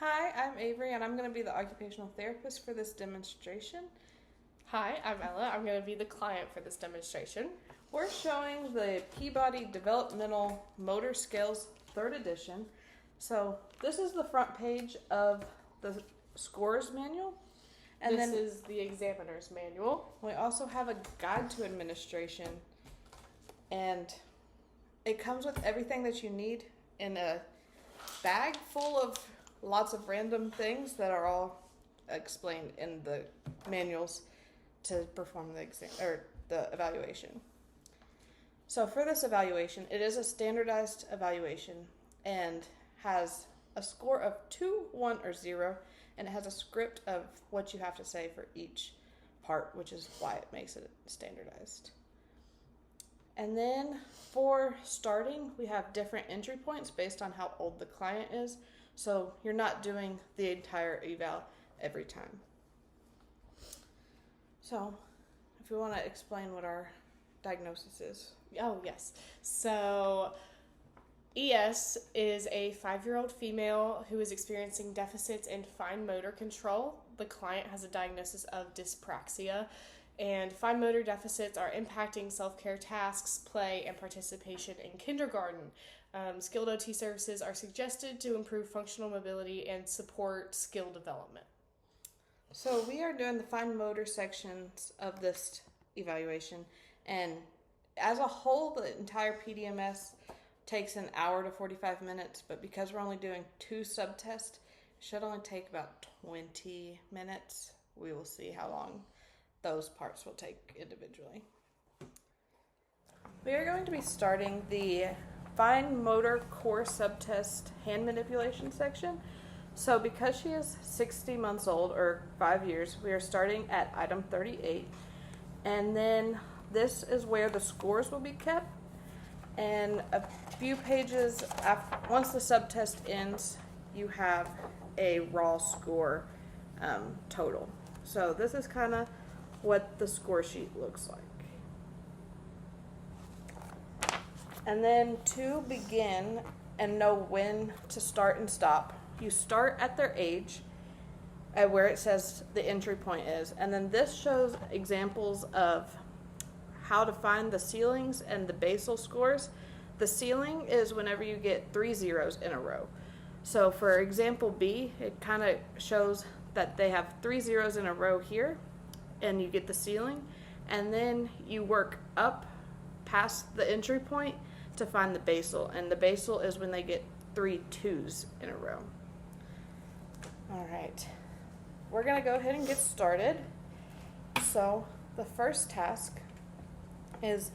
Hi, I'm Avery, and I'm going to be the occupational therapist for this demonstration. Hi, I'm Ella. I'm going to be the client for this demonstration. We're showing the Peabody Developmental Motor Skills 3rd edition. So this is the front page of the scores manual. And this is the examiner's manual. We also have a guide to administration, and it comes with everything that you need in a bag full of lots of random things that are all explained in the manuals to perform the exam or the evaluation. So for this evaluation, it is a standardized evaluation and has a score of 2, 1, or 0, and it has a script of what you have to say for each part, which is why it makes it standardized. And then for starting, we have different entry points based on how old the client is. So you're not doing the entire eval every time. So if we want to explain what our diagnosis is. Oh, yes. So ES is a 5-year-old female who is experiencing deficits in fine motor control. The client has a diagnosis of dyspraxia, and fine motor deficits are impacting self-care tasks, play, and participation in kindergarten. Skilled OT services are suggested to improve functional mobility and support skill development. So we are doing the fine motor sections of this evaluation, and as a whole, the entire PDMS takes an hour to 45 minutes, but because we're only doing 2 subtests, it should only take about 20 minutes. We will see how long those parts will take individually. We are going to be starting the fine motor core subtest hand manipulation section. So because she is 60 months old, or 5 years, we are starting at item 38. And then this is where the scores will be kept. And a few pages after, once the subtest ends, you have a raw score total. So this is kind of what the score sheet looks like. And then to begin and know when to start and stop, you start at their age, at where it says the entry point is, and then this shows examples of how to find the ceilings and the basal scores. The ceiling is whenever you get 3 zeros in a row. So for example B, it kind of shows that they have 3 zeros in a row here, and you get the ceiling, and then you work up past the entry point to find the basal, and the basal is when they get 3 2s in a row. All right, we're gonna go ahead and get started. So the first task is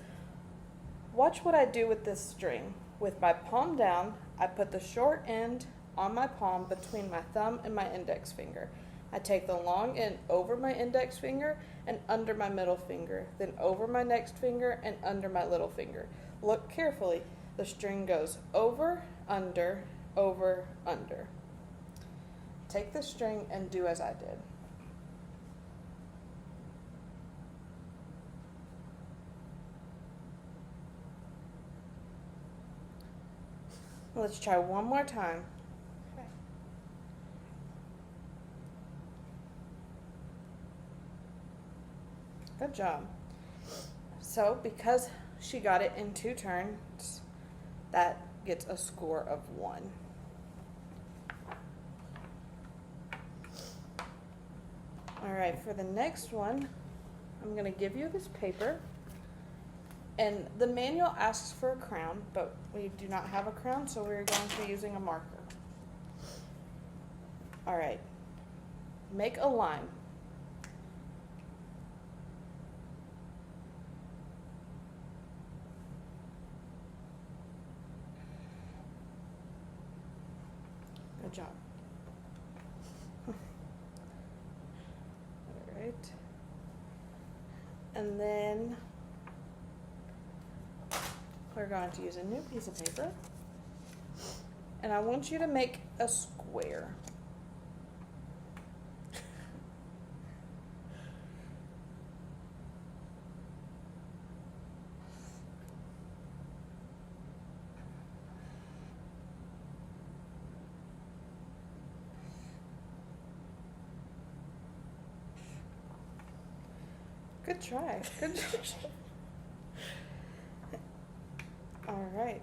watch what I do with this string. With my palm down, I put the short end on my palm between my thumb and my index finger. I take the long end over my index finger and under my middle finger, then over my next finger and under my little finger. Look carefully. The string goes over, under, under. Take the string and do as I did. Let's try one more time. Good job. So because she got it in 2 turns, that gets a score of 1. All right, for the next one, I'm going to give you this paper. And the manual asks for a crown, but we do not have a crown, so we're going to be using a marker. All right, make a line. Good job. All right. And then we're going to use a new piece of paper. And I want you to make a square. Good try. Good try. All right.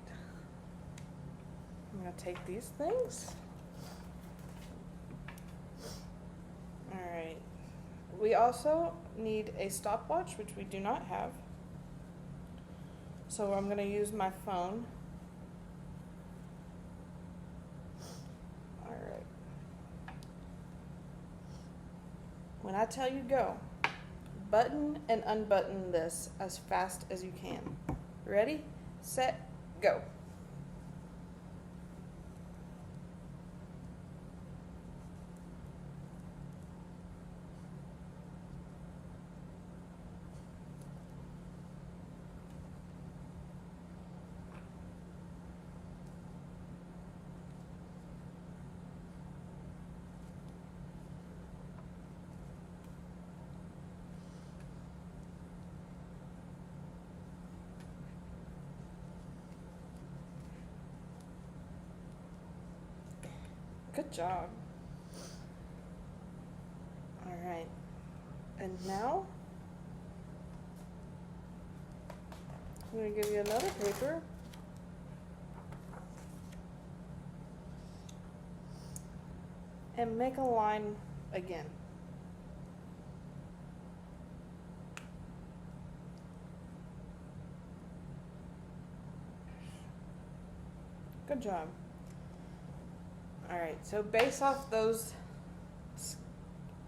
I'm going to take these things. All right. We also need a stopwatch, which we do not have. So I'm going to use my phone. All right. When I tell you go, button and unbutton this as fast as you can. Ready, set, go. Good job. All right. And now, I'm going to give you another paper. And make a line again. Good job. All right, so based off those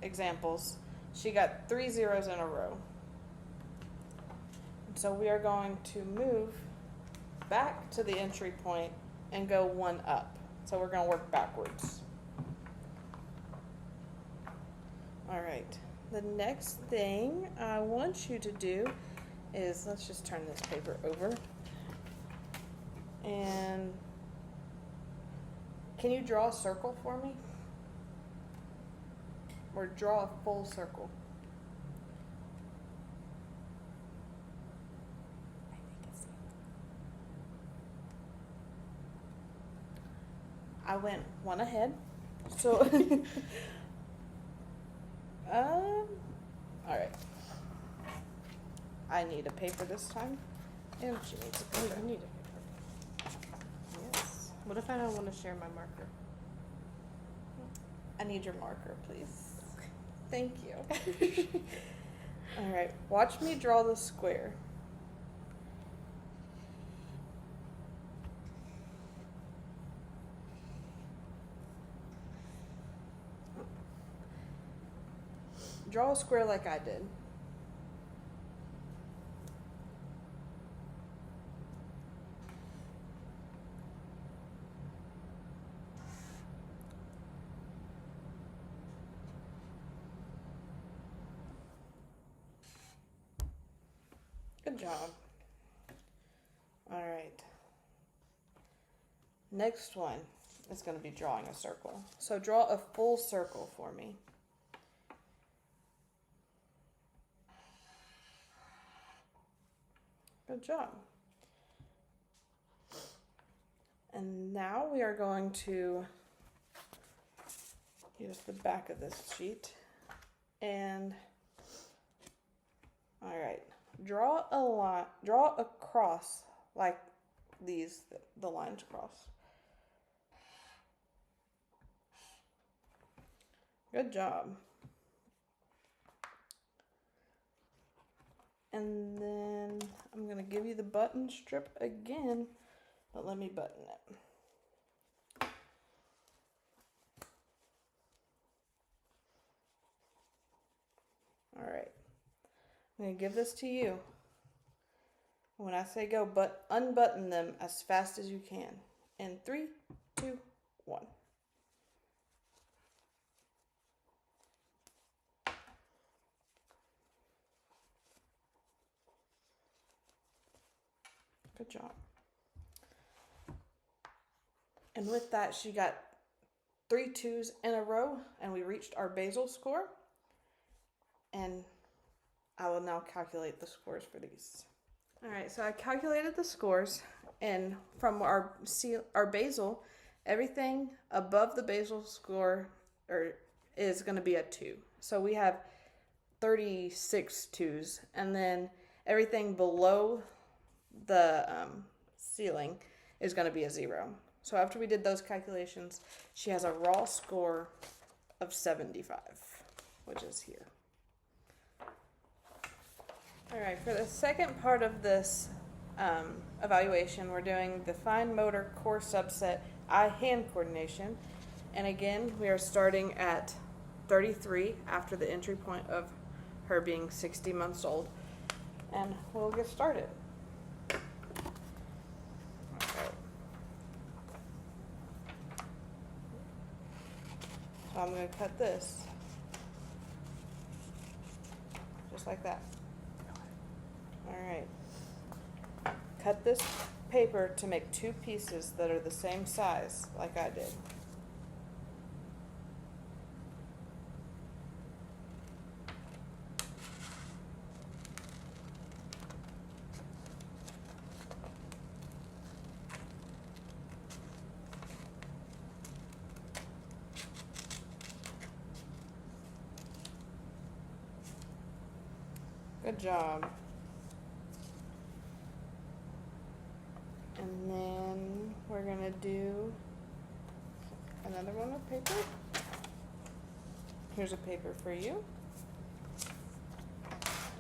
examples, she got 3 zeros in a row. So we are going to move back to the entry point and go 1 up. So we're going to work backwards. All right, the next thing I want you to do is, let's just turn this paper over. And can you draw a circle for me? Or draw a full circle. I went 1 ahead. So, all right. I need a paper this time. And she needs a Oh, paper. you need a paper. Yes. What if I don't want to share my marker? I need your marker, please. Thank you. All right, watch me draw the square. Draw a square like I did. Good job. All right. Next one is going to be drawing a circle. So draw a full circle for me. Good job. And now we are going to use the back of this sheet and, all right, draw a line, draw a cross like these, the lines cross. Good job. And then I'm going to give you the button strip again, but let me button it. All right. I'm going to give this to you. When I say go, but unbutton them as fast as you can. In 3, 2, 1. Good job. And with that, she got 3 2s in a row, and we reached our basal score. And I will now calculate the scores for these. All right, so I calculated the scores, and from our basal, everything above the basal score is going to be a 2. So we have 36 twos, and then everything below the ceiling is going to be a 0. So after we did those calculations, she has a raw score of 75, which is here. All right, for the second part of this evaluation, we're doing the fine motor core subset eye-hand coordination. And again, we are starting at 33 after the entry point of her being 60 months old. And we'll get started. Okay. So I'm going to cut this. Just like that. Alright. Cut this paper to make 2 pieces that are the same size, like I did. Good job. And then we're gonna do another one of paper. Here's a paper for you.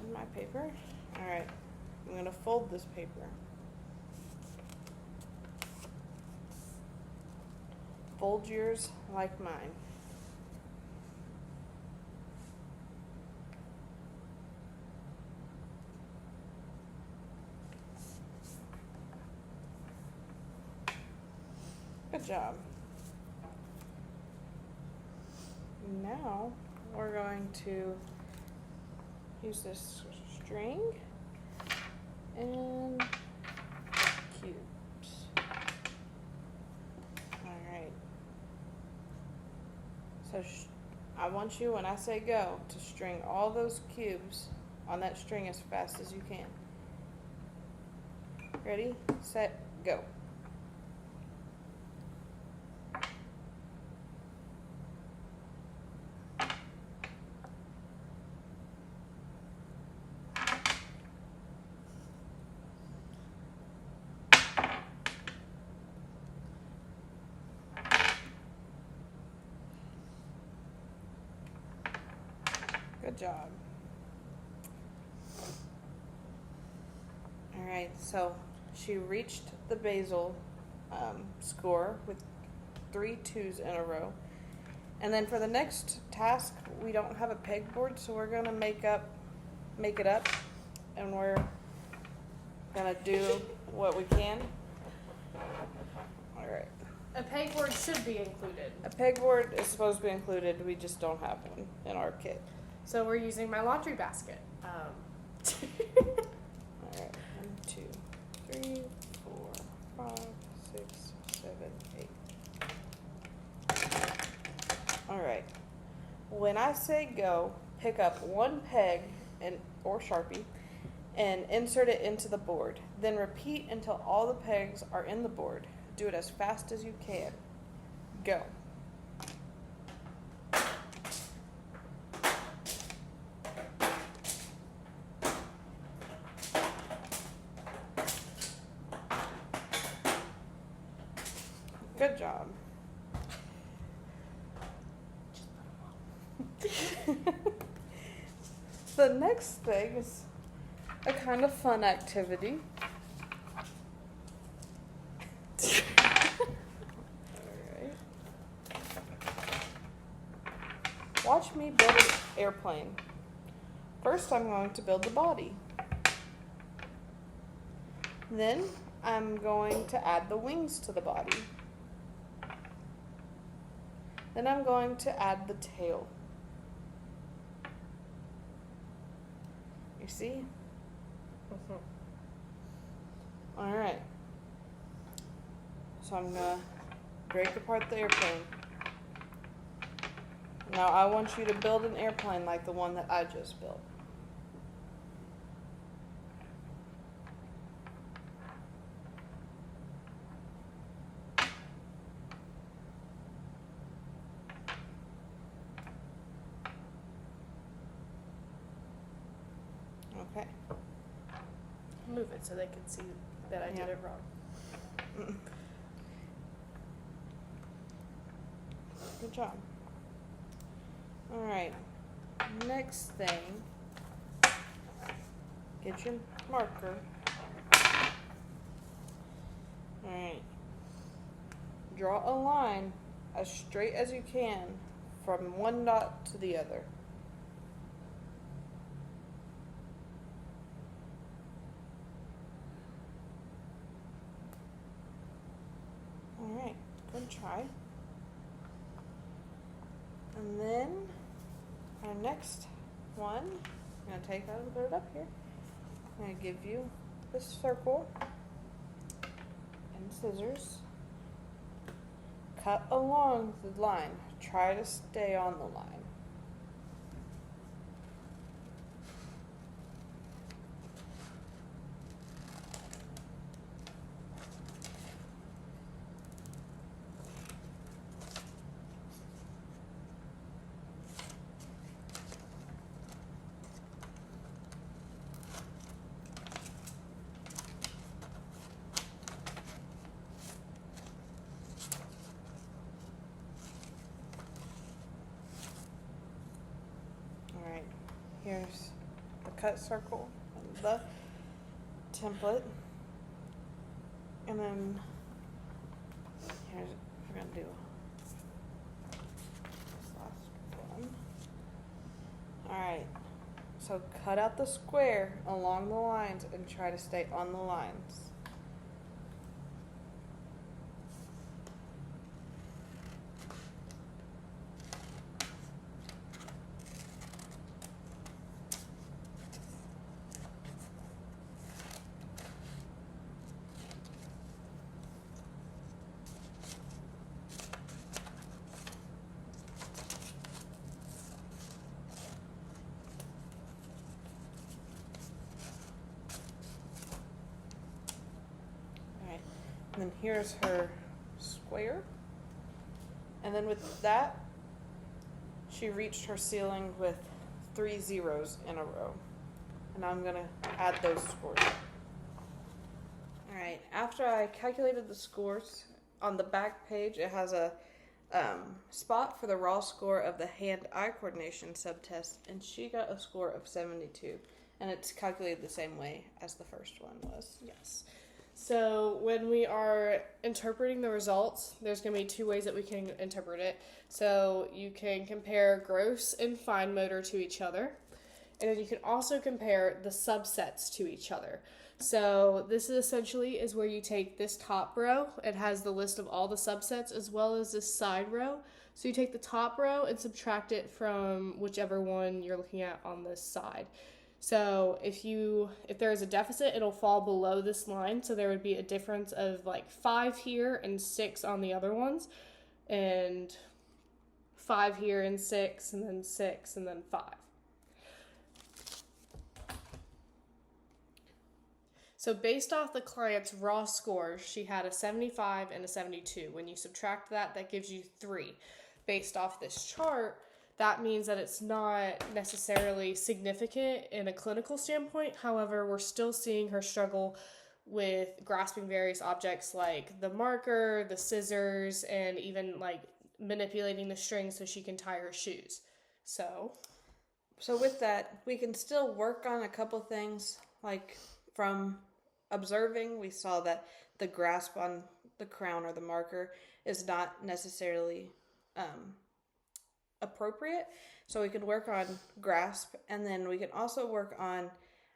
And my paper. Alright, I'm gonna fold this paper. Fold yours like mine. Good job. Now we're going to use this string and cubes. Alright. So I want you, when I say go, to string all those cubes on that string as fast as you can. Ready, set, go. Good job. Alright, so she reached the basal score with 3 2s in a row. And then for the next task, we don't have a pegboard, so we're going to make it up, and we're going to do what we can. Alright. A pegboard should be included. A pegboard is supposed to be included, we just don't have one in our kit. So we're using my laundry basket. Alright, 1, 2, 3, 4, 5, 6, 7, 8. Alright, when I say go, pick up one peg or Sharpie and insert it into the board. Then repeat until all the pegs are in the board. Do it as fast as you can. Go. Good job. The next thing is a kind of fun activity. Alright. Watch me build an airplane. First, I'm going to build the body. Then, I'm going to add the wings to the body. Then I'm going to add the tail. You see? Alright. So I'm going to break apart the airplane. Now I want you to build an airplane like the one that I just built. Okay. Move it so they can see that I did it wrong. Good job. All right. Next thing, get your marker. All right. Draw a line as straight as you can from one dot to the other. All right. Good try. And then our next one, I'm going to take that and put it up here. I'm going to give you this circle and scissors. Cut along the line. Try to stay on the line. Here's the cut circle and the template. And then here's, we're going to do this last one. Alright, so cut out the square along the lines and try to stay on the lines. And then here's her square. And then with that, she reached her ceiling with 3 zeros in a row. And I'm going to add those scores. Alright, after I calculated the scores, on the back page it has a spot for the raw score of the hand-eye coordination subtest, and she got a score of 72. And it's calculated the same way as the first one was. Yes. So when we are interpreting the results, there's going to be 2 ways that we can interpret it. So you can compare gross and fine motor to each other. And then you can also compare the subsets to each other. So this is essentially is where you take this top row. It has the list of all the subsets as well as this side row. So you take the top row and subtract it from whichever one you're looking at on this side. So if there is a deficit, it'll fall below this line. So there would be a difference of like 5 here and 6 on the other ones, and 5 here and 6, and then 6, and then 5. So based off the client's raw scores, she had a 75 and a 72. When you subtract that, that gives you 3. Based off this chart, that means that it's not necessarily significant in a clinical standpoint. However, we're still seeing her struggle with grasping various objects like the marker, the scissors, and even like manipulating the string so she can tie her shoes. So with that, we can still work on a couple things. Like from observing, we saw that the grasp on the crown or the marker is not necessarily appropriate, so we could work on grasp, and then we can also work on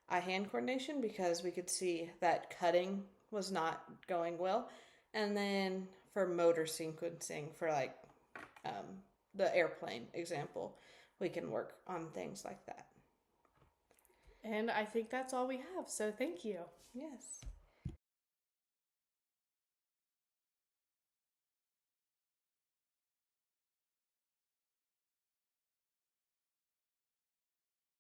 eye-hand coordination because we could see that cutting was not going well, and then for motor sequencing for like the airplane example, we can work on things like that. And I think that's all we have, so thank you. Yes.